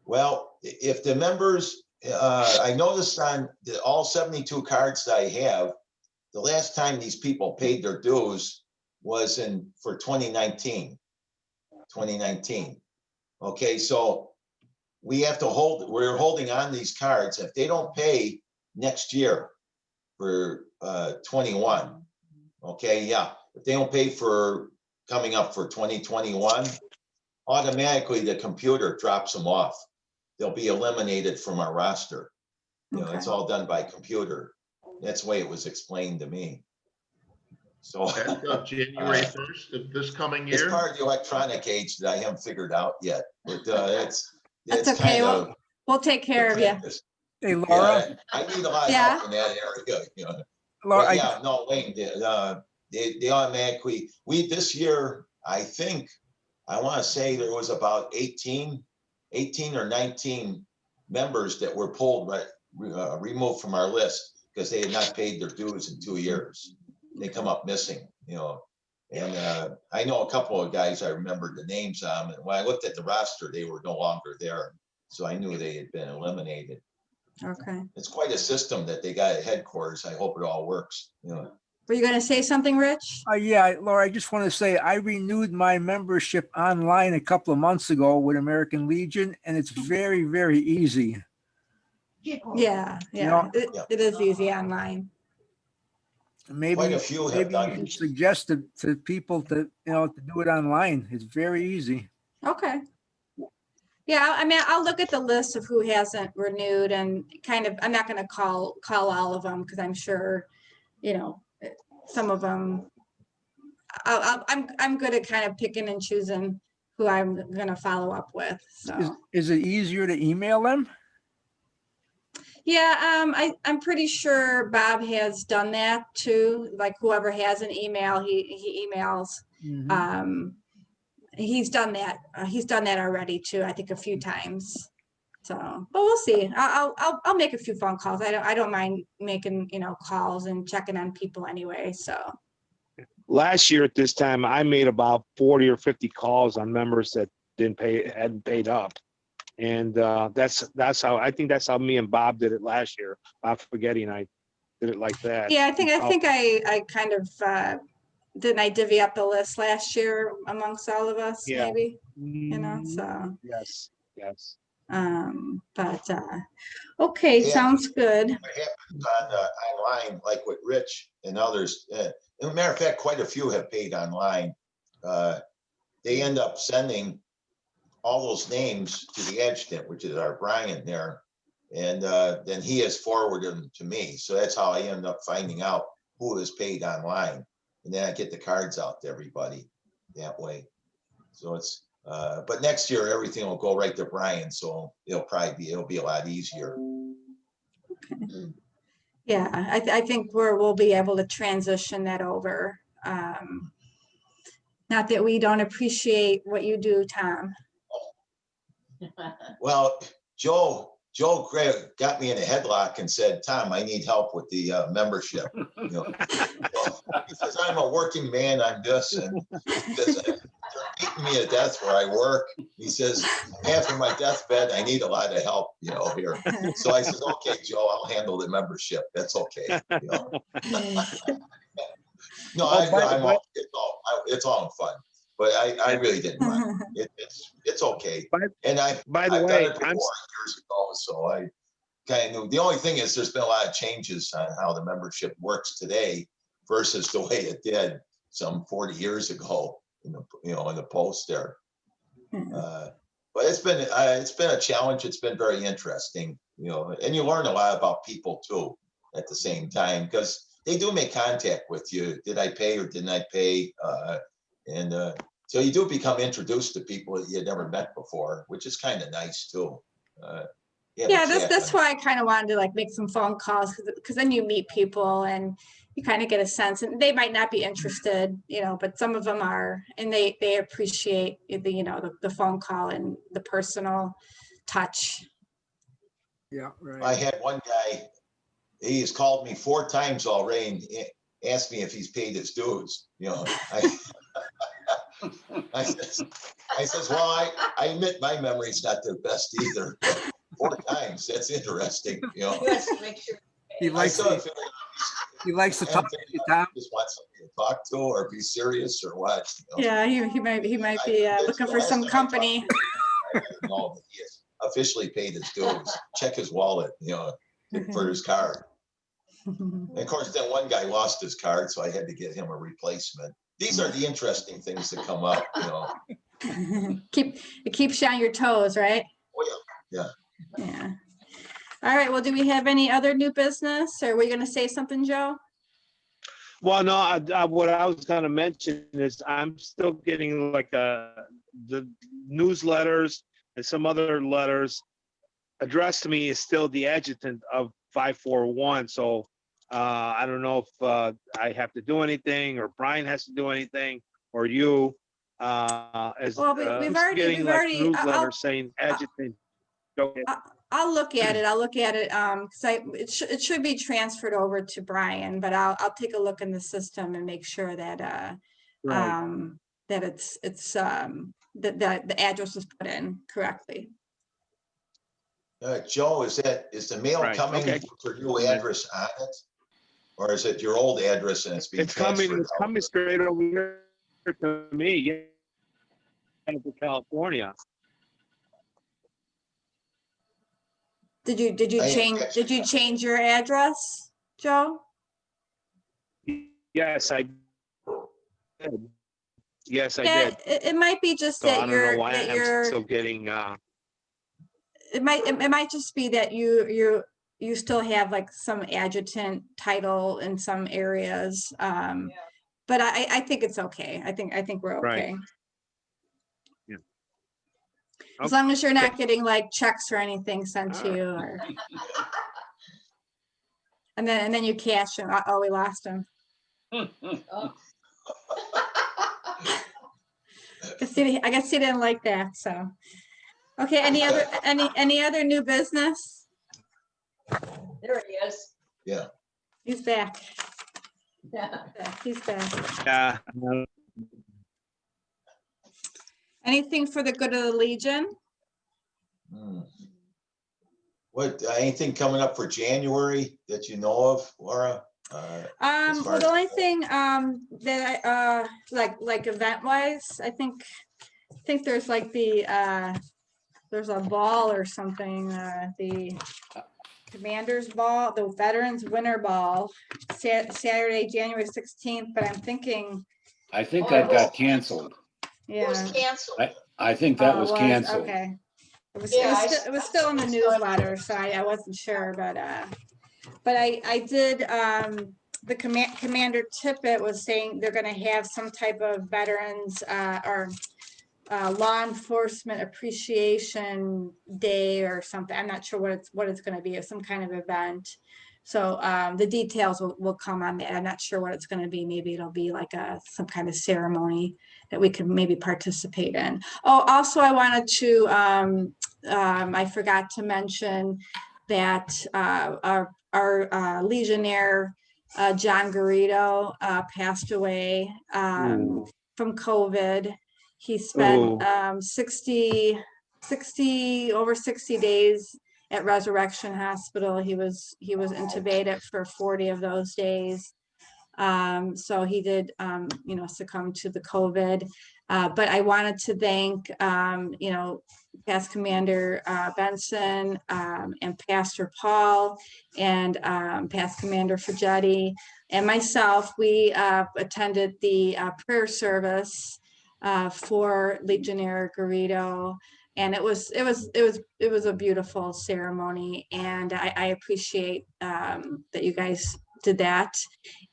Well, if the members, I noticed on all 72 cards that I have, the last time these people paid their dues was for 2019. Okay, so we're holding on these cards. If they don't pay next year for 21, okay, yeah, if they don't pay for coming up for 2021, automatically the computer drops them off. They'll be eliminated from our roster. It's Okay. all done by computer. That's the way it was explained to me. So That's January 1st of this coming it's year? part of the electronic age that I haven't figured out yet, but That's it's okay. kind of. We'll take care of you. Hey, Laura, Yeah, I need a lot of Yeah. help in that area. Laura, But yeah, no, Wayne, they automatically, this year, I think, I want to say there was about 18 or 19 members that were pulled, removed from our list because they had not paid their dues in 2 years. They come up missing, and I know a couple of guys, I remembered the names on them, and when I looked at the roster, they were no longer there. So I knew they had been eliminated. Okay. It's quite a system that they got at headquarters. I hope it all works. Were you gonna say something, Rich? Yeah, Laura, I just want to say I renewed my membership online a couple of months ago with American Legion, and it's very, very easy. Yeah, know- it is easy online. Maybe, Quite a few have maybe you done. should suggest to people to do it online. It's very easy. Okay. Yeah, I mean, I'll look at the list of who hasn't renewed and kind of, I'm not gonna call all of them, because I'm sure, some of them. I'm good at kind of picking and choosing who I'm gonna follow up with, Is, so. is it easier to email them? Yeah, I'm pretty sure Bob has done that too, like whoever has an email, he emails. Mhm. He's done that, already too, I think a few times. So, but we'll see. I'll make a few phone calls. I don't mind making, calls and checking on people anyway, so. Last year at this time, I made about 40 or 50 calls on members that hadn't paid up. And that's how, I think that's how me and Bob did it last year. Bob Spaghetti and I did it like that. Yeah, I think I kind of, didn't I divvy up the list last year amongst all of us, Yeah. maybe? Mm, So, Yes, yes. but, okay, Yeah. sounds good. What happens on online, like with Rich and others, as a matter of fact, quite a few have paid online. They end up sending all those names to the adjutant, which is our Brian there. And then he has forwarded them to me. So that's how I end up finding out who has paid online. And then I get the cards out to everybody that way. So it's, but next year, everything will go right to Brian. So it'll be a lot easier. Yeah, I think we'll be able to transition that over. Not that we don't appreciate what you do, Tom. Well, Joe Craig got me in a headlock and said, Tom, I need help with the membership. He says, I'm a working man on this, and he says, they're beating me to death where I work. He says, after my deathbed, I need a lot of help, here. So I said, okay, Joe, I'll handle the membership. That's okay. No, it's all in fun, but I really didn't mind. It's okay. And I've By the done way, it before years ago, so I kind of knew. The only thing is there's been a lot of changes on how the membership works today versus the way it did some 40 years ago in the post there. But it's been a challenge. It's been very interesting, and you learn a lot about people too at the same time, because they do make contact with you. Did I pay or didn't I pay? So you do become introduced to people that you had never met before, which is kind of nice too. Yeah, that's why I kind of wanted to make some phone calls, because then you meet people and you kind of get a sense, and they might not be interested, but some of them are, and they appreciate the phone call and the personal touch. Yeah, right. I had one guy, he's called me 4 times already and asked me if he's paid his dues. I says, well, I admit my memory's not the best either. But 4 times, that's interesting. Yes, make sure. He likes to talk to you, Tom. Just want somebody to talk to or be serious or what. Yeah, he might be looking for some company. I didn't know that he has officially paid his dues. Check his wallet, for his card. And of course, then one guy lost his card, so I had to get him a replacement. These are the interesting things that come up, It keeps you on your toes, right? Oh, yeah. Yeah. All right, well, do we have any other new business, or were you going to say something, Joe? Well, no, what I was going to mention is I'm still getting the newsletters and some other letters addressed to me is still the adjutant of 541. So I don't know if I have to do anything or Brian has to do anything or you. Well, we've already newsletters saying adjutant. I'll look at it. Because it should be transferred over to Brian, but I'll take a look in the system and make sure that that it's that the address was put in correctly. Joe, is the mail coming with your new address on it? Or is it your old address and it's being It's coming, transferred? it's coming straight over here to me, yeah, to California. Did you I- did you change your address, Joe? Yes, I did. Yes, I Yeah, did. it might be just So I that don't know you're, why that I'm you're, still getting, it might just be that you still have like some adjutant title in some areas. But I think it's okay. I think we're Right. okay. Yeah. As long as you're not getting like checks or anything sent to you or. And then you cash them. Oh, we lost them. Oh. I guess he didn't like that, so. Okay, any other new business? There he is. Yeah. He's back. Yeah. He's back. yeah. Anything for the good of the Legion? Hmm. What, anything coming up for January that you know of, Laura? As far Well, the as- only thing, that I, like event wise, I think there's like there's a ball or something, the Commanders Ball, the Veterans Winter Ball, Saturday, January 16th, but I'm thinking, I think that got canceled. It was yeah. canceled. I think that Oh, was it canceled. Okay. Yeah, It was still in the newsletter, so I wasn't sure, but I did, the Commander Tippett was saying they're gonna have some type of veterans, or law enforcement appreciation day or something. I'm not sure what it's gonna be, some kind of event. So the details will come on that. I'm not sure what it's gonna be. Maybe it'll be like some kind of ceremony that we could maybe participate in. Oh, also I wanted to, I forgot to mention that our Legionnaire, John Garrido, passed away from COVID. He spent Ooh. 60 over 60 days at Resurrection Hospital. He was intubated for 40 of those days. So he did, succumb to the COVID. But I wanted to thank, Past Commander Benson, and Pastor Paul, and Past Commander Fagetti, and myself. We attended the prayer service for Legionnaire Garrido, and it was a beautiful ceremony, and I appreciate that you guys did that.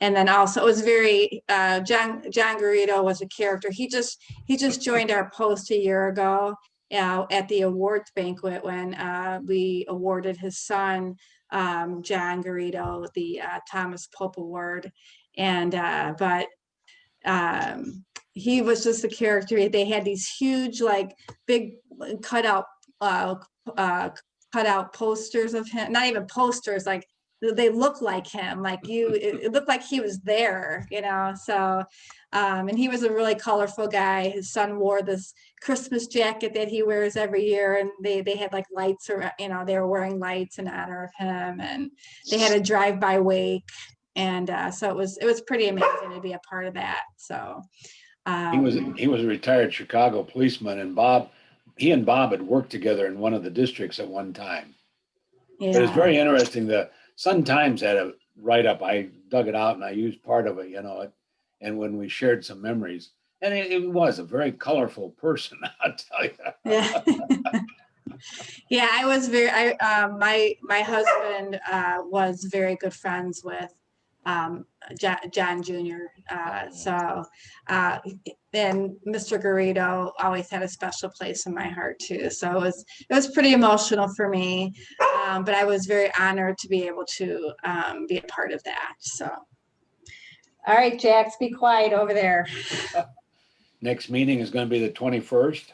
And then also it was very John Garrido was a character. He just joined our post a year ago at the awards banquet when we awarded his son John Garrido the Thomas Pope Award. And but he was just a character. They had these huge, like, big cutout posters of him. Not even posters, like they look like him. Like it looked like he was there, So, and he was a really colorful guy. His son wore this Christmas jacket that he wears every year, and they had like lights, or they were wearing lights in honor of him, and they had a drive-by wake. And so it was pretty amazing to be a part of that. So He was a retired Chicago policeman, and he and Bob had worked together in one of the districts at one time. yeah. But it's very interesting. The Sun Times had a write-up. I dug it out and I used part of it, and when we shared some memories, and it was a very colorful person, I'll tell you. Yeah. Yeah, I was my husband was very good friends with John Jr. And Mr. Garrido always had a special place in my heart too. So it was pretty emotional for me, but I was very honored to be able to be a part of that. So, all right, Jax, be quiet over there. Next meeting is going to be the 21st.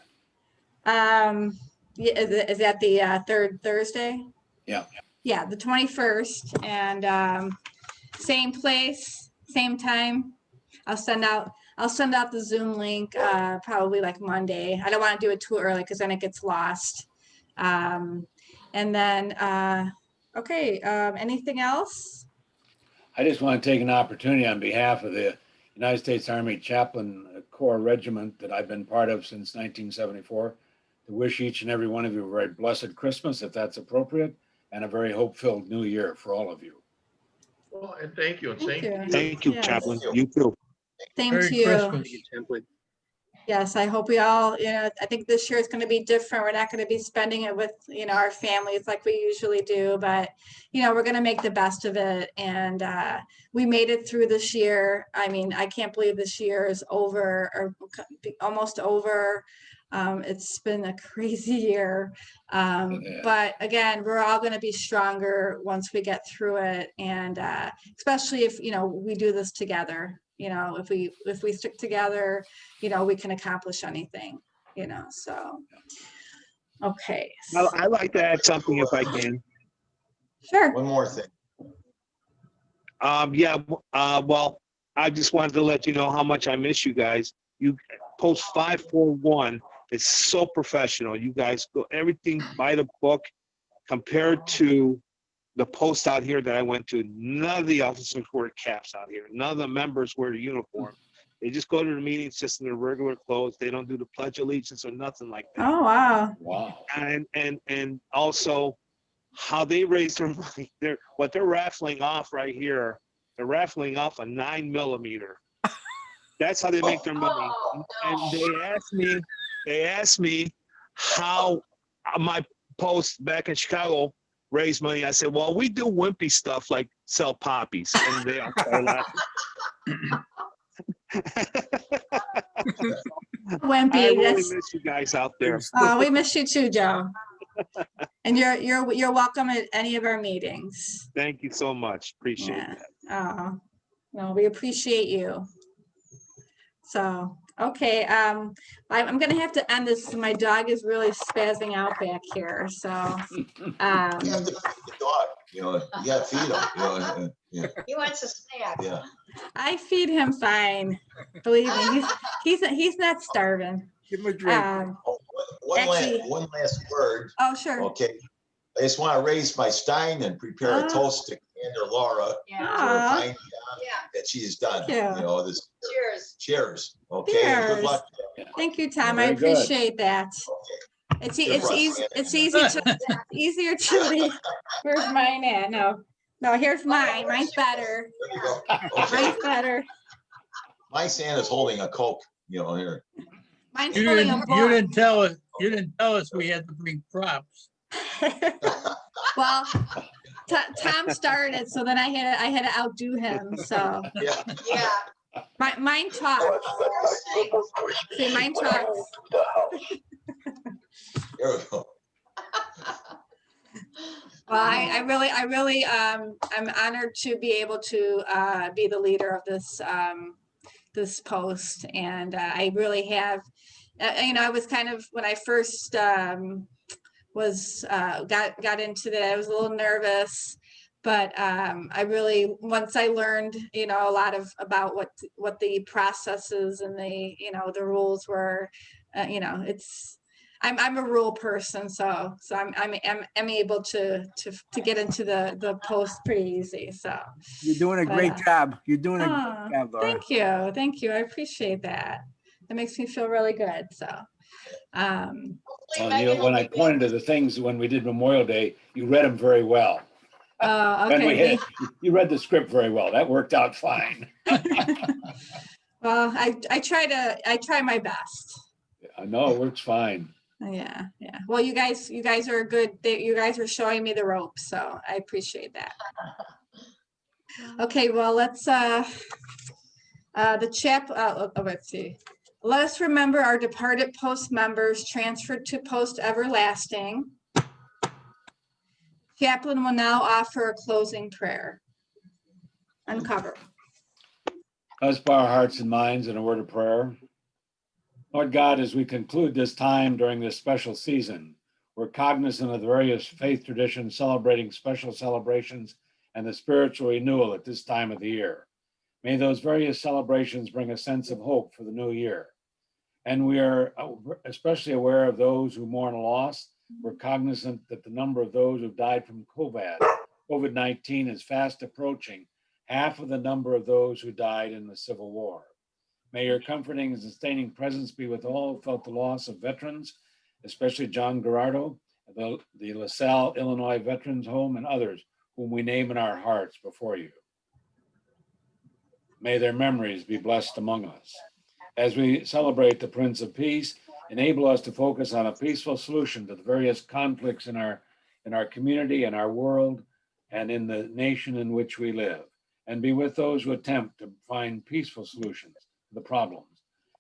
Yeah, is that the third Thursday? Yeah. Yeah, the 21st, and same place, same time. I'll send out the Zoom link probably like Monday. I don't want to do it too early because then it gets lost. And then okay, anything else? I just want to take an opportunity on behalf of the United States Army Chaplain Corps Regiment that I've been part of since 1974 to wish each and every one of you a very blessed Christmas, if that's appropriate, and a very hope-filled new year for all of you. Well, and thank you, and Thank same you. to you. Thank you, Yes. Chaplain. You too. Same Merry to you. Christmas. Thank you, Chaplain. Yes, I hope we all, I think this year is going to be different. We're not going to be spending it with, our families like we usually do, but, we're going to make the best of it. And we made it through this year. I mean, I can't believe this year is over or almost over. It's been a crazy year. But again, we're all going to be stronger once we get through it. And especially if, we do this together, if we stick together, we can accomplish anything, so. Okay. I'd like to add something if I can. Sure. One more thing. Well, I just wanted to let you know how much I miss you guys. You post 541. It's so professional. You guys go everything by the book compared to the post out here that I went to. None of the officers wear caps out here. None of the members wear the uniform. They just go to the meetings just in their regular clothes. They don't do the Pledge of Allegiance or nothing like that. Oh, wow. Wow. And also how they raise their money. What they're raffling off right here, they're raffling off a 9mm. That's how they make their money. And they asked me how my post back in Chicago raised money. I said, well, we do wimpy stuff like sell poppies. And they all started laughing. Wimpy. I really That's, miss you guys out there. we miss you too, Joe. And you're welcome at any of our meetings. Thank you so much. Appreciate Yeah. that. Oh, no, we appreciate you. So, okay, I'm gonna have to end this. My dog is really spazzing out back here, so. You have to feed the dog, you gotta feed him, yeah, He wants a snack. yeah. I feed him fine. Believe me, he's not starving. Give him a drink. Oh, Actually- one last word, Oh, sure. okay? I just want to raise my stein and prepare a toast to Commander Laura Yeah. for her Aw. fine job Yeah. that she's done, Thank you. this. Cheers. Cheers, okay? And Cheers. good luck. Thank you, Tom. I Very good. appreciate that. Okay. It's Good luck, easy. man. It's easier to leave. Where's mine at? No, here's mine. Mine's better. There you go. Okay, Mine's better. my Santa's holding a Coke, here. Mine's You holding a didn't, book. you didn't tell us we had to bring props. Well, Tom started, so then I had to outdo him. So Yeah. Yeah. mine talks. See, mine talks. There we go. Well, I really, I'm honored to be able to be the leader of this post, and I really have, I was kind of, when I first was got into that, I was a little nervous, but I really, once I learned, a lot about what the processes and the rules were, I'm a rule person, so I'm able to get into the post pretty easy. So You're doing a but, great job. You're doing a oh, great job, Laura. thank you. I appreciate that. That makes me feel really good. So, Hopefully Well, Megan Neil, will when be I back. pointed to the things when we did Memorial Day, you read them very well. And we okay. you read the script very well. That worked out fine. Well, I try my best. I know it works fine. Yeah. Well, you guys are good. You guys are showing me the ropes, so I appreciate that. Okay, well, let's let's see. Let us remember our departed post members transferred to post everlasting. Chaplain will now offer a closing prayer. Uncover. Let's bow our hearts and minds in a word of prayer. Lord God, as we conclude this time during this special season, we're cognizant of the various faith traditions celebrating special celebrations and the spiritual renewal at this time of the year. May those various celebrations bring a sense of hope for the new year. And we are especially aware of those who mourn a loss. We're cognizant that the number of those who died from COVID-19 is fast approaching half of the number of those who died in the Civil War. May your comforting and sustaining presence be with all who felt the loss of veterans, especially John Gerardo, the LaSalle, Illinois Veterans Home, and others whom we name in our hearts before you. May their memories be blessed among us. As we celebrate the Prince of Peace, enable us to focus on a peaceful solution to the various conflicts in our community, in our world, and in the nation in which we live, and be with those who attempt to find peaceful solutions to the problems.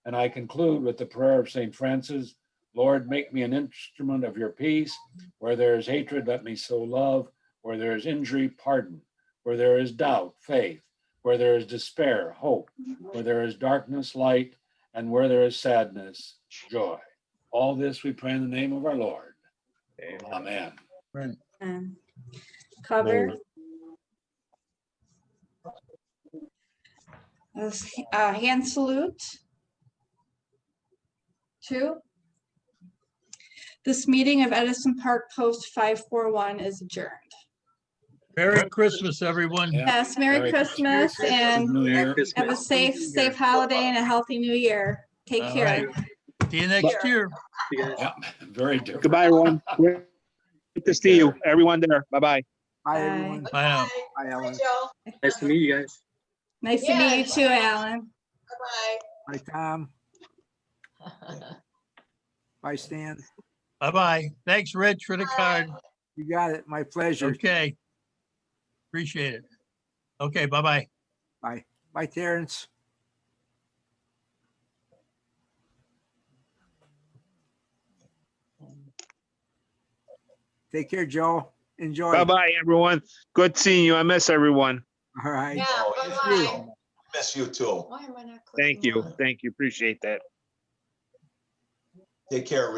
And I conclude with the prayer of St. Francis, Lord, make me an instrument of your peace. Where there is hatred, let me sow love. Where there is injury, pardon. Where there is doubt, faith. Where there is despair, hope. Where there is darkness, light. And where there is sadness, joy. All this we pray in the name of our Lord. Amen. Cover. Hand salute. 2. This meeting of Edison Park Post 541 is adjourned. Merry Christmas, everyone. Yeah. Yes, Merry Christmas and New Year. have a safe holiday and a healthy new year. Take All care. right. See you next year. You guys. Yeah, very different. Goodbye, everyone. Great to see you, everyone there. Bye-bye. Bye, everyone. Bye now. Bye, Ellen. Joe. Nice to meet you guys. Nice to meet you too, Alan. Bye-bye. Bye, Tom. Bye, Stan. Bye-bye. Thanks, Rich, for the card. You got it. My pleasure. Okay. Appreciate it. Okay, bye-bye. Bye. Bye, Terrence. Take care, Joe. Enjoy. Bye-bye, everyone. Good seeing you. I miss everyone. All right. Yeah, Oh, bye-bye. Miss you too. Why am I not Thank clicking you. on it? Thank you. Appreciate that. Take care, Rick.